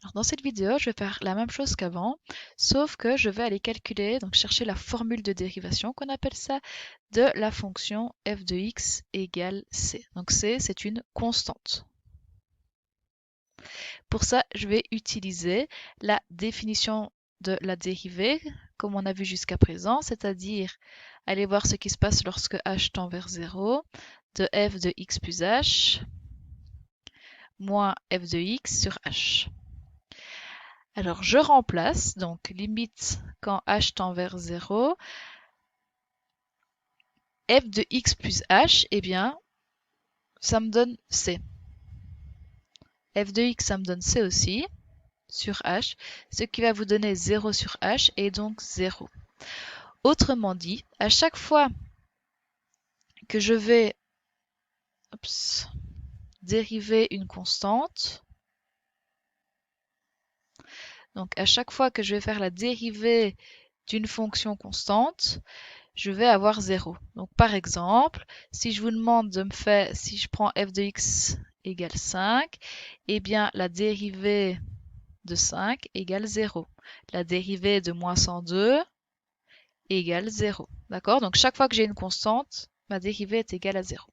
Alors dans cette vidéo, je vais faire la même chose qu'avant, sauf que je vais aller calculer, donc chercher la formule de dérivation qu'on appelle ça, de la fonction f de x égale c. Donc c, c'est une constante. Pour ça, je vais utiliser la définition de la dérivée, comme on a vu jusqu'à présent, c'est-à-dire aller voir ce qui se passe lorsque h tend vers 0, de f de x plus h, moins f de x sur h. Alors je remplace, donc limite quand h tend vers 0, f de x plus h, eh bien, ça me donne c. F de x, ça me donne c aussi, sur h, ce qui va vous donner 0 sur h et donc 0. Autrement dit, à chaque fois que je vais dériver une constante, donc à chaque fois que je vais faire la dérivée d'une fonction constante, je vais avoir 0. Donc par exemple, si je vous demande de me faire, si je prends f de x égale 5, eh bien la dérivée de 5 égale 0. La dérivée de moins 102 égale 0. D'accord? Donc chaque fois que j'ai une constante, ma dérivée est égale à 0.